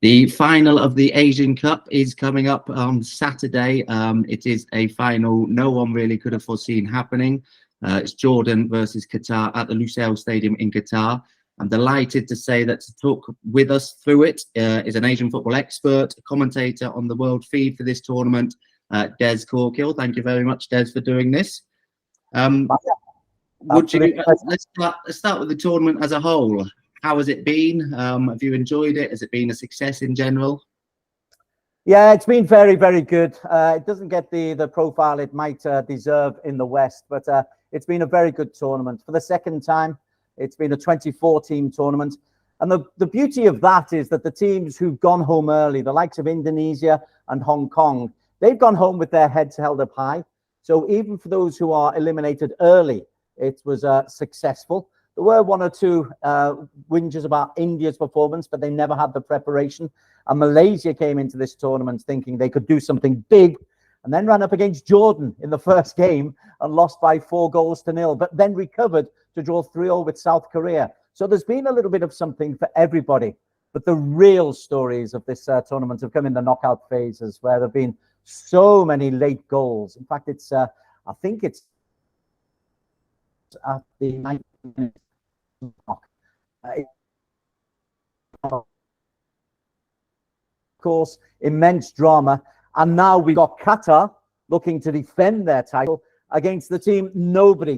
The final of the Asian Cup is coming up on Saturday. It is a final no one really could have foreseen happening. It's Jordan versus Qatar at the Lusail Stadium in Qatar. I'm delighted to say that to talk with us through it is an Asian football expert, commentator on the world feed for this tournament, Dez Corkhill. Thank you very much, Dez, for doing this. Let's start with the tournament as a whole. How has it been? Have you enjoyed it? Has it been a success in general? Yeah, it's been very, very good. It doesn't get the profile it might deserve in the West, but it's been a very good tournament. For the second time, it's been a 24-team tournament. And the beauty of that is that the teams who've gone home early, the likes of Indonesia and Hong Kong, they've gone home with their heads held up high. So even for those who are eliminated early, it was successful. There were one or two whinges about India's performance, but they never had the preparation. And Malaysia came into this tournament thinking they could do something big, and then ran up against Jordan in the first game and lost by 4-0, but then recovered to draw 3-0 with South Korea. So there's been a little bit of something for everybody. But the real stories of this tournament have come in the knockout phases, where there have been so many late goals. In fact, it's I think it's at the 90 minute mark. Of course, immense drama. And now we've got Qatar looking to defend their title against the team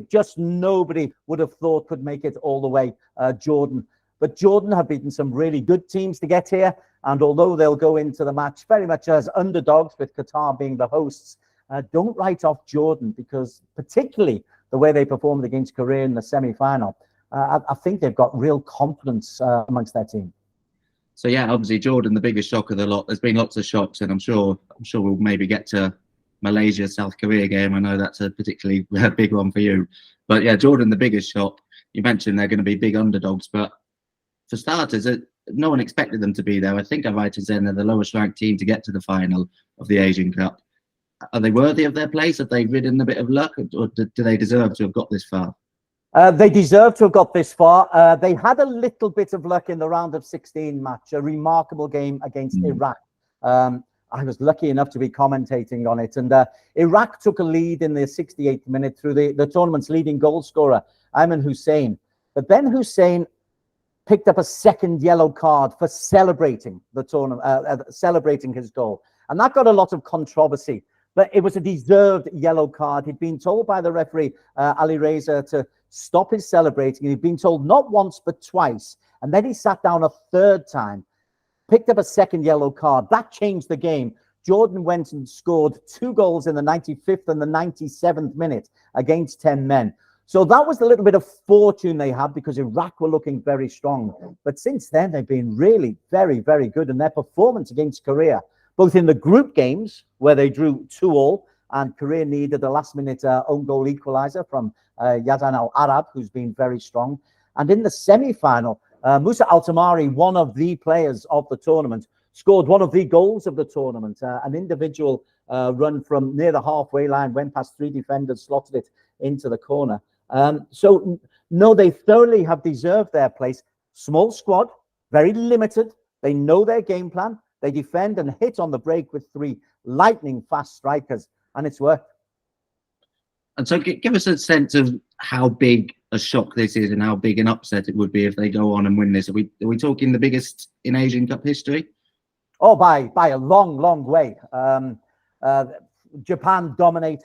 just nobody would have thought could make it all the way, Jordan. But Jordan have beaten some really good teams to get here. And although they'll go into the match very much as underdogs, with Qatar being the hosts, don't write off Jordan, because particularly the way they performed against Korea in the semi-final, I think they've got real confidence amongst their team. So yeah, obviously Jordan, the biggest shock of the lot. There's been lots of shocks, and I'm sure we'll maybe get to Malaysia, South Korea game. I know that's a particularly big one for you. But yeah, Jordan, the biggest shock. You mentioned they're going to be big underdogs, but for starters, no one expected them to be there. I think I'm right in saying they're the lowest ranked team to get to the final of the Asian Cup. Are they worthy of their place? Have they ridden a bit of luck, or do they deserve to have got this far? They deserve to have got this far. They had a little bit of luck in the round of 16 match, a remarkable game against Iraq. I was lucky enough to be commentating on it. And Iraq took a lead in the 68th minute through the tournament's leading goal scorer, Ayman Hussein. But then Hussein picked up a second yellow card for celebrating the tournament, celebrating his goal. And that got a lot of controversy. But it was a deserved yellow card. He'd been told by the referee, Ali Reza, to stop his celebrating. He'd been told not once, but twice. And then he sat down a third time, picked up a second yellow card. That changed the game. Jordan went and scored 2 goals in the 95th and the 97th minute against 10 men. So that was the little bit of fortune they had, because Iraq were looking very strong. But since then, they've been really very, very good. And their performance against Korea, both in the group games, where they drew 2-2, and Korea needed a last-minute own goal equalizer from Yazan Al-Arab, who's been very strong. And in the semi-final, Musa Al-Tamari, one of the players of the tournament, scored one of the goals of the tournament. An individual run from near the halfway line, went past 3 defenders, slotted it into the corner. So, no, they thoroughly have deserved their place. Small squad, very limited. They know their game plan. They defend and hit on the break with 3 lightning-fast strikers, and it's worked. And so give us a sense of how big a shock this is and how big an upset it would be if they go on and win this. Are we talking the biggest in Asian Cup history? Oh, by a long, long way. Japan dominate.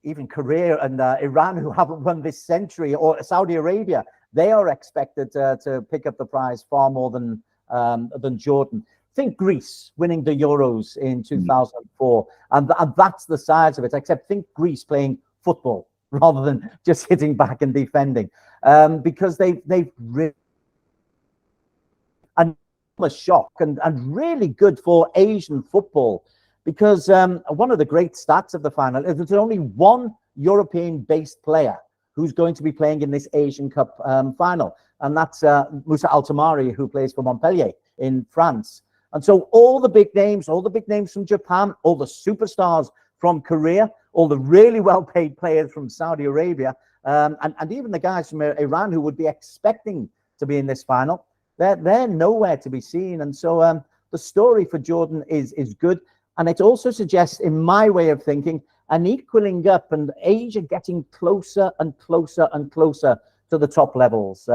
Even Korea and Iran, who haven't won this century, or Saudi Arabia, they are expected to pick up the prize far more than Jordan. Think Greece winning the Euros in 2004, and that's the size of it. Except think Greece playing football rather than just hitting back and defending, because they've really a shock and really good for Asian football, because one of the great stats of the final is there's only one European-based player who's going to be playing in this Asian Cup final, and that's Musa Al-Tamari, who plays for Montpellier in France. And so all the big names from Japan, all the superstars from Korea, all the really well-paid players from Saudi Arabia, and even the guys from Iran who would be expecting to be in this final, they're nowhere to be seen. And so the story for Jordan is good. And it also suggests, in my way of thinking, an equaling up and Asia getting closer and closer and closer to the top levels,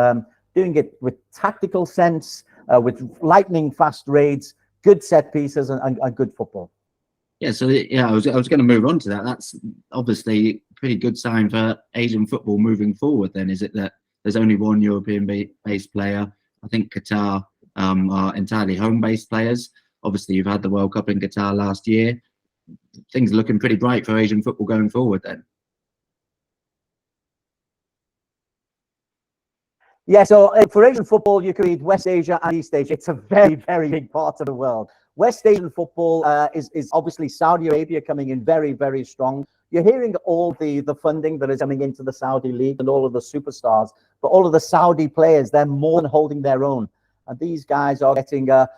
doing it with tactical sense, with lightning fast raids, good set pieces, and good football. Yeah, so yeah, I was going to move on to that. That's obviously a pretty good sign for Asian football moving forward. Then is it that there's only one European-based player? I think Qatar are entirely home-based players. Obviously, you've had the World Cup in Qatar last year. Things are looking pretty bright for Asian football going forward. Then. Yeah, so for Asian football, you could read West Asia and East Asia. It's a very, very big part of the world. West Asian football is obviously Saudi Arabia coming in very, very strong. You're hearing all the funding that is coming into the Saudi league and all of the superstars, but all of the Saudi players, they're more than holding their own. And these guys are getting a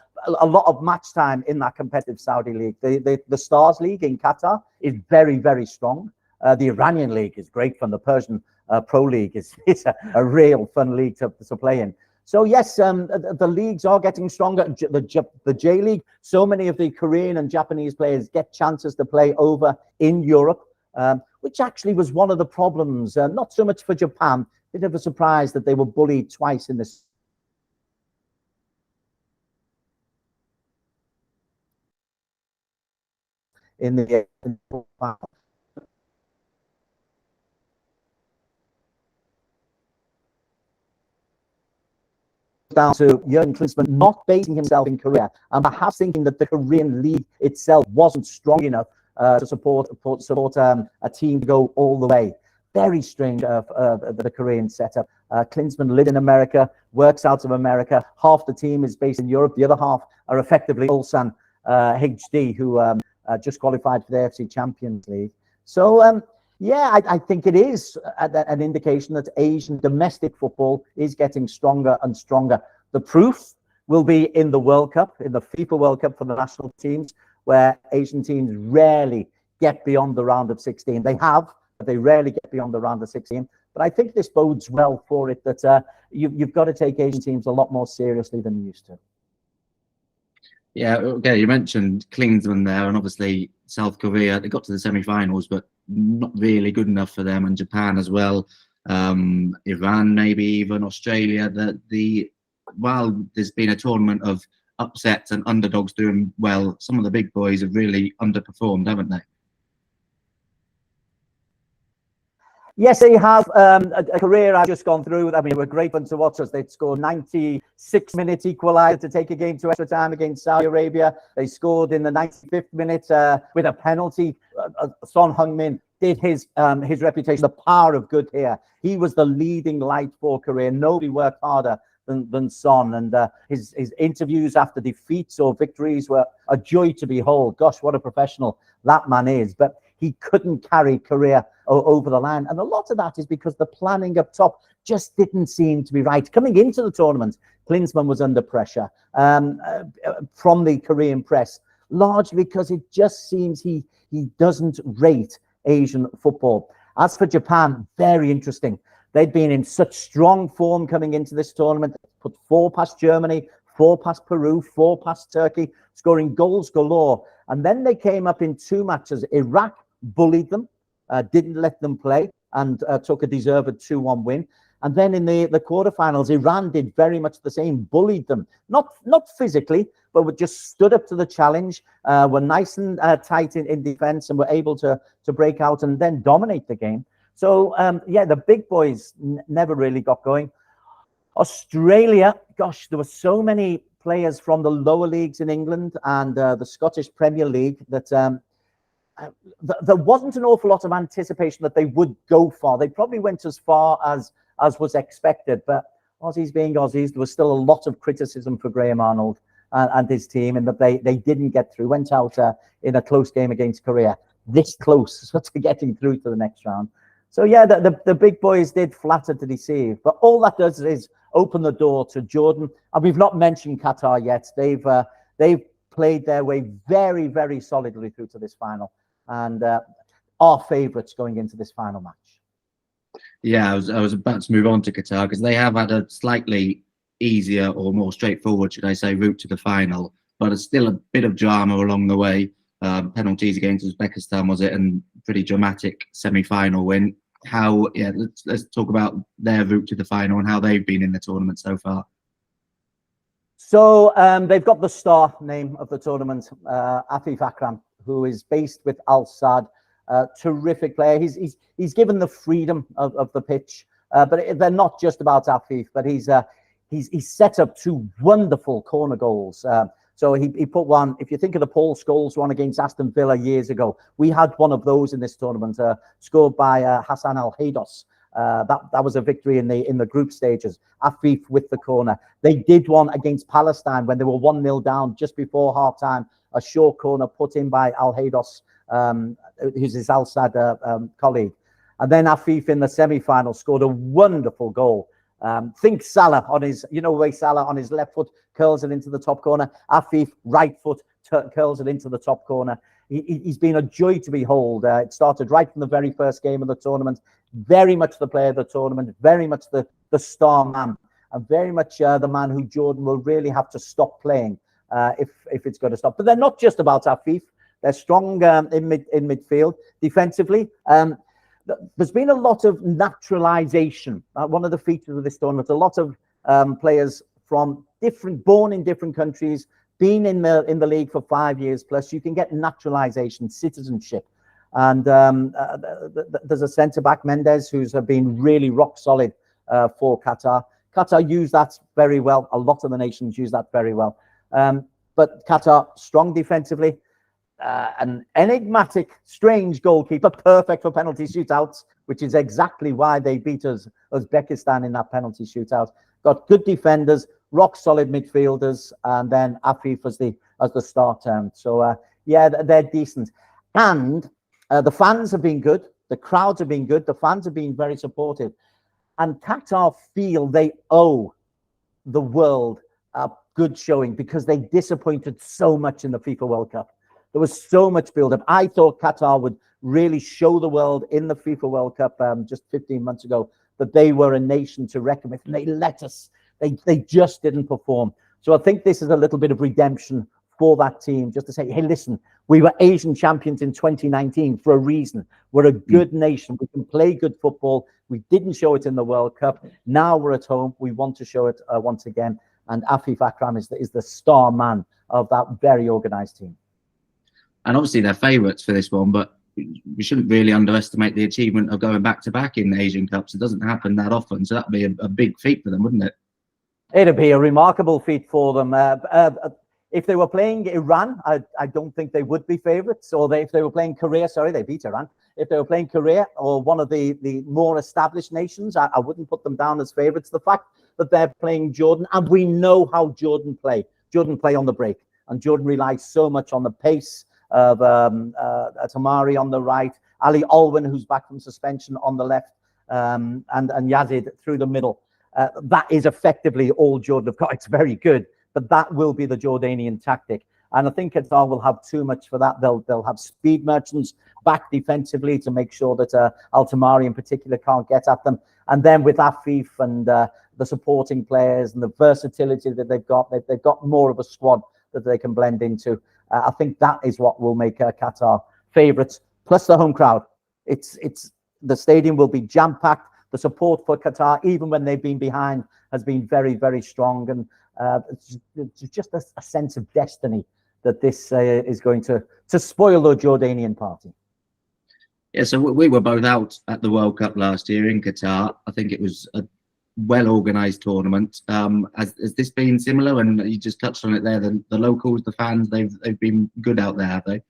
lot of match time in that competitive Saudi league. The Stars League in Qatar is very, very strong. The Iranian league is great fun. The Persian Pro League is a real fun league to play in. So yes, the leagues are getting stronger. The J League, so many of the Korean and Japanese players get chances to play over in Europe, which actually was one of the problems. Not so much for Japan. Bit of a surprise that they were bullied twice in this. In the down to Jurgen Klinsmann not basing himself in Korea and perhaps thinking that the Korean league itself wasn't strong enough to support a team to go all the way. Very strange, the Korean setup. Klinsmann lived in America, works out of America. Half the team is based in Europe. The other half are effectively Ulsan HD, who just qualified for the AFC Champions League. So, yeah, I think it is an indication that Asian domestic football is getting stronger and stronger. The proof will be in the World Cup, in the FIFA World Cup for the national teams, where Asian teams rarely get beyond the round of 16. They have, but they rarely get beyond the round of 16. But I think this bodes well for it, that you've got to take Asian teams a lot more seriously than you used to. Yeah, okay, you mentioned Klinsmann there, and obviously South Korea, they got to the semi-finals, but not really good enough for them, and Japan as well, Iran, maybe even Australia. While there's been a tournament of upsets and underdogs doing well, some of the big boys have really underperformed, haven't they? Yes, they have a career I've just gone through. I mean, it was great fun to watch us. They'd scored 96-minute equaliser to take a game to extra time against Saudi Arabia. They scored in the 95th minute with a penalty. Son Heung-min did his reputation, the power of good here. He was the leading light for Korea. Nobody worked harder than Son, and his interviews after defeats or victories were a joy to behold. Gosh, what a professional that man is. But he couldn't carry Korea over the line. And a lot of that is because the planning up top just didn't seem to be right. Coming into the tournament, Klinsmann was under pressure from the Korean press, largely because it just seems he doesn't rate Asian football. As for Japan, very interesting. They'd been in such strong form coming into this tournament, put 4 past Germany, 4 past Peru, 4 past Turkey, scoring goals galore. And then they came up in 2 matches. Iraq bullied them, didn't let them play, and took a deserved 2-1 win. And then in the quarterfinals, Iran did very much the same, bullied them, not physically, but just stood up to the challenge, were nice and tight in defense, and were able to break out and then dominate the game. So, yeah, the big boys never really got going. Australia, gosh, there were so many players from the lower leagues in England and the Scottish Premier League that there wasn't an awful lot of anticipation that they would go far. They probably went as far as was expected, but Aussies being Aussies, there was still a lot of criticism for Graham Arnold and his team, in that they didn't get through, went out in a close game against Korea, this close to getting through to the next round. So yeah, the big boys did flatter to deceive, but all that does is open the door to Jordan. And we've not mentioned Qatar yet. They've played their way very, very solidly through to this final, and are favourites going into this final match. Yeah, I was about to move on to Qatar, because they have had a slightly easier or more straightforward, should I say, route to the final. But it's still a bit of drama along the way. Penalties against Uzbekistan, was it, and pretty dramatic semi-final win. Let's talk about their route to the final and how they've been in the tournament so far. So they've got the star name of the tournament, Afif Akram, who is based with Al Sadd. Terrific player. He's given the freedom of the pitch, but they're not just about Afif, but he's set up 2 wonderful corner goals. So he put one. If you think of the Paul Scholes one against Aston Villa years ago, we had one of those in this tournament, scored by Hassan Al Haydos. That was a victory in the group stages. Afif with the corner. They did one against Palestine when they were 1-0 down just before half time. A short corner put in by Al Haydos, who's his Al Sadd colleague. And then Afif in the semi-final scored a wonderful goal. Think Salah on his, way Salah on his left foot curls it into the top corner. Afif, right foot, curls it into the top corner. He's been a joy to behold. It started right from the very first game of the tournament. Very much the player of the tournament, very much the star man, and very much the man who Jordan will really have to stop playing if it's going to stop. But they're not just about Afif. They're strong in midfield. Defensively, there's been a lot of naturalization. One of the features of this tournament, a lot of players from born in different countries, been in the league for 5 years plus. You can get naturalization, citizenship. And there's a centre-back, Mendez, who's been really rock solid for Qatar. Qatar use that very well. A lot of the nations use that very well. But Qatar, strong defensively. An enigmatic, strange goalkeeper, perfect for penalty shootouts, which is exactly why they beat Uzbekistan in that penalty shootout. Got good defenders, rock solid midfielders, and then Afif as the star term. So they're decent. And the fans have been good. The crowds have been good. The fans have been very supportive. And Qatar feel they owe the world a good showing because they disappointed so much in the FIFA World Cup. There was so much build-up. I thought Qatar would really show the world in the FIFA World Cup just 15 months ago that they were a nation to reckon with. And they let us. They just didn't perform. So I think this is a little bit of redemption for that team, just to say, hey, listen, we were Asian champions in 2019 for a reason. We're a good nation. We can play good football. We didn't show it in the World Cup. Now we're at home. We want to show it once again. And Afif Akram is the star man of that very organised team. And obviously they're favourites for this one, but we shouldn't really underestimate the achievement of going back-to-back in Asian Cups. It doesn't happen that often, so that'd be a big feat for them, wouldn't it? It'd be a remarkable feat for them. If they were playing Iran, I don't think they would be favourites. Or if they were playing Korea, they beat Iran. If they were playing Korea or one of the more established nations, I wouldn't put them down as favourites. The fact that they're playing Jordan, and we know how Jordan play. Jordan play on the break, and Jordan relies so much on the pace of Tamari on the right, Ali Alwyn, who's back from suspension, on the left, and Yazid through the middle. That is effectively all Jordan have got. It's very good, but that will be the Jordanian tactic. And I think Qatar will have too much for that. They'll have speed merchants back defensively to make sure that Al Tamari in particular can't get at them. And then with Afif and the supporting players and the versatility that they've got more of a squad that they can blend into. I think that is what will make Qatar favourites, plus the home crowd. The stadium will be jam-packed. The support for Qatar, even when they've been behind, has been very, very strong. And it's just a sense of destiny that this is going to spoil the Jordanian party. Yeah, so we were both out at the World Cup last year in Qatar. I think it was a well-organised tournament. Has this been similar? And you just touched on it there. The locals, the fans, they've been good out there, have they?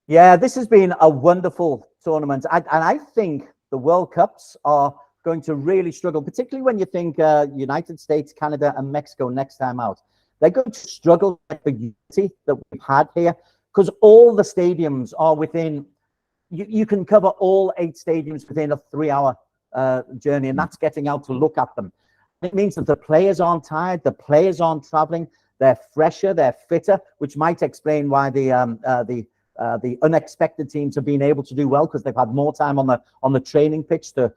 Yeah, this has been a wonderful tournament. And I think the World Cups are going to really struggle, particularly when you think United States, Canada and Mexico next time out. They're going to struggle with the unity that we've had here because all the stadiums are within, you can cover all 8 stadiums within a 3-hour journey, and that's getting out to look at them. It means that the players aren't tired, the players aren't traveling, they're fresher, they're fitter, which might explain why the unexpected teams have been able to do well because they've had more time on the training pitch to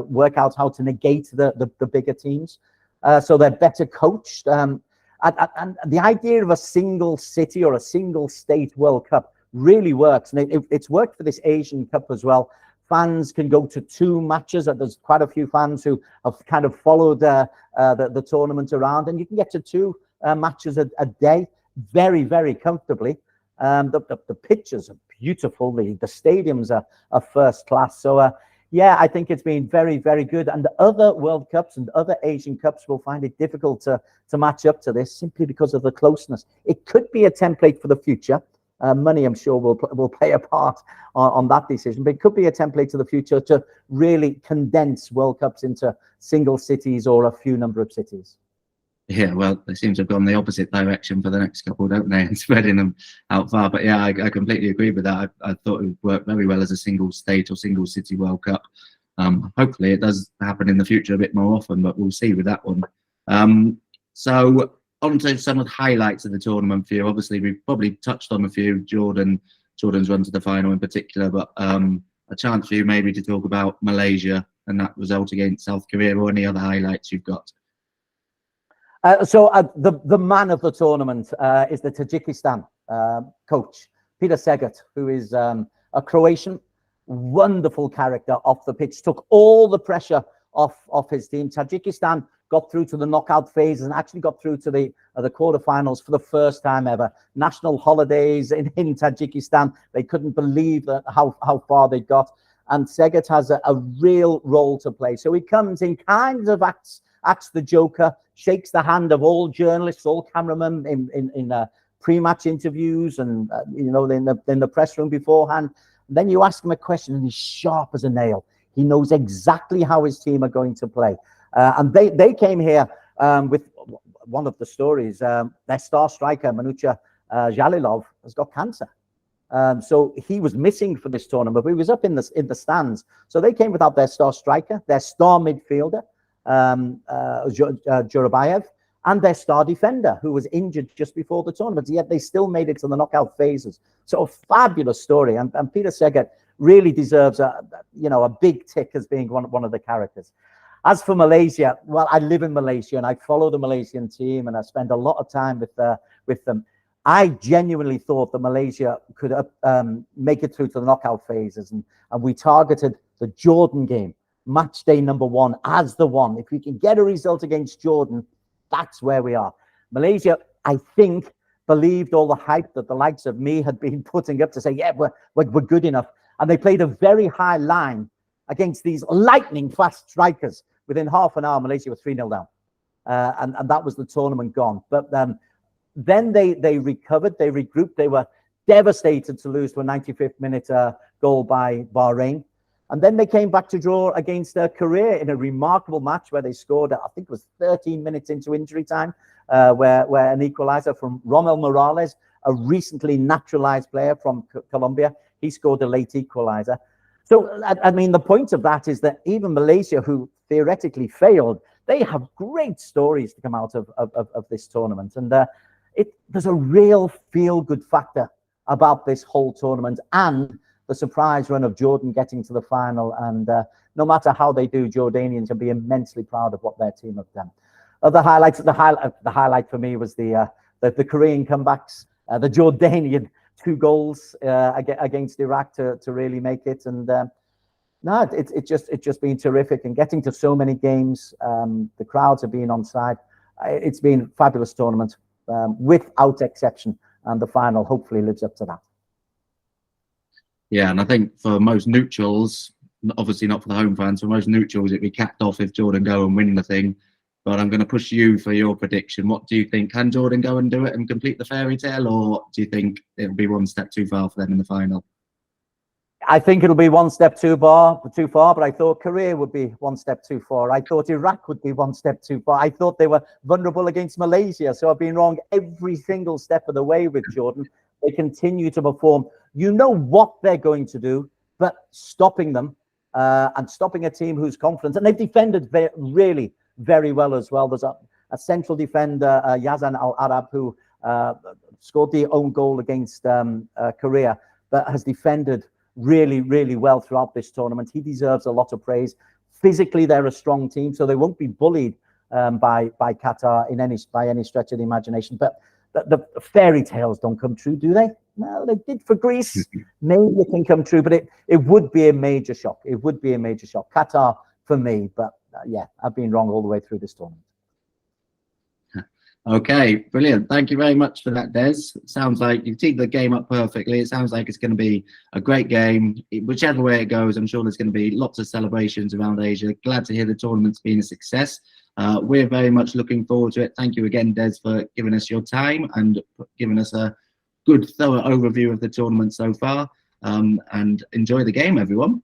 work out how to negate the bigger teams. so they're better coached. And the idea of a single city or a single state World Cup really works. And it's worked for this Asian Cup as well. Fans can go to 2 matches. There's quite a few fans who have kind of followed the tournament around, and you can get to 2 matches a day very, very comfortably. The pitches are beautiful. The stadiums are first class. So, yeah, I think it's been very, very good. And the other World Cups and other Asian Cups will find it difficult to match up to this simply because of the closeness. It could be a template for the future. Money, I'm sure, will play a part on that decision, but it could be a template to the future to really condense World Cups into single cities or a few number of cities. Yeah, well, they seem to have gone the opposite direction for the next couple, don't they? And spreading them out far. But yeah, I completely agree with that. I thought it would work very well as a single state or single city World Cup. Hopefully it does happen in the future a bit more often, but we'll see with that one. So on to some of the highlights of the tournament for you. Obviously, we've probably touched on a few, Jordan's run to the final in particular, but a chance for you maybe to talk about Malaysia and that result against South Korea, or any other highlights you've got. So the man of the tournament is the Tajikistan coach, Peter Segat, who is a Croatian, wonderful character off the pitch, took all the pressure off his team. Tajikistan got through to the knockout phases and actually got through to the quarterfinals for the first time ever. National holidays in Tajikistan. They couldn't believe how far they got. And Segat has a real role to play. So he comes in, kind of acts the joker, shakes the hand of all journalists, all cameramen in pre-match interviews and in the press room beforehand. And then you ask him a question and he's sharp as a nail. He knows exactly how his team are going to play. And they came here with one of the stories. Their star striker, Manucha Jalilov, has got cancer. So he was missing for this tournament, but he was up in the stands. So they came without their star striker, their star midfielder, Jurabayev, and their star defender, who was injured just before the tournament. Yet they still made it to the knockout phases. So a fabulous story. And Peter Segat really deserves a big tick as being one of the characters. As for Malaysia, well, I live in Malaysia and I follow the Malaysian team and I spend a lot of time with them. I genuinely thought that Malaysia could make it through to the knockout phases, and we targeted the Jordan game, match day number 1, as the one. If we can get a result against Jordan, that's where we are. Malaysia, I think, believed all the hype that the likes of me had been putting up to say, yeah, we're good enough. And they played a very high line against these lightning fast strikers. Within half an hour, Malaysia was 3-0 down. And that was the tournament gone. But then they recovered, they regrouped. They were devastated to lose to a 95th minute goal by Bahrain. And then they came back to draw against Korea in a remarkable match where they scored, I think it was 13 minutes into injury time, where an equalizer from Rommel Morales, a recently naturalized player from Colombia. He scored a late equalizer. So, I mean, the point of that is that even Malaysia, who theoretically failed, they have great stories to come out of this tournament. And there's a real feel-good factor about this whole tournament and the surprise run of Jordan getting to the final. And no matter how they do, Jordanians will be immensely proud of what their team have done. Other highlights, the highlight for me was the Korean comebacks, the Jordanian 2 goals against Iraq to really make it. And no, it's just been terrific, and getting to so many games. The crowds have been on side. It's been a fabulous tournament without exception, and the final hopefully lives up to that. Yeah, and I think for most neutrals, obviously not for the home fans, for most neutrals, it'd be capped off if Jordan go and win the thing. But I'm going to push you for your prediction. What do you think? Can Jordan go and do it and complete the fairy tale, or do you think it'll be one step too far for them in the final? I think it'll be one step too far, but I thought Korea would be one step too far. I thought Iraq would be one step too far. I thought they were vulnerable against Malaysia. So I've been wrong every single step of the way with Jordan. They continue to perform. You know what they're going to do, but stopping them and stopping a team who's confident. And they've defended really very well as well. There's a central defender, Yazan Al-Arab, who scored the own goal against Korea, but has defended really, really well throughout this tournament. He deserves a lot of praise. Physically, they're a strong team, so they won't be bullied by Qatar by any stretch of the imagination. But the fairy tales don't come true, do they? Well, they did for Greece. Maybe it can come true, but it would be a major shock. It would be a major shock. Qatar for me, but yeah, I've been wrong all the way through this tournament. Okay, brilliant. Thank you very much for that, Des. It sounds like you've teed the game up perfectly. It sounds like it's going to be a great game. Whichever way it goes, I'm sure there's going to be lots of celebrations around Asia. Glad to hear the tournament's been a success. We're very much looking forward to it. Thank you again, Des, for giving us your time and giving us a good, thorough overview of the tournament so far. And enjoy the game, everyone.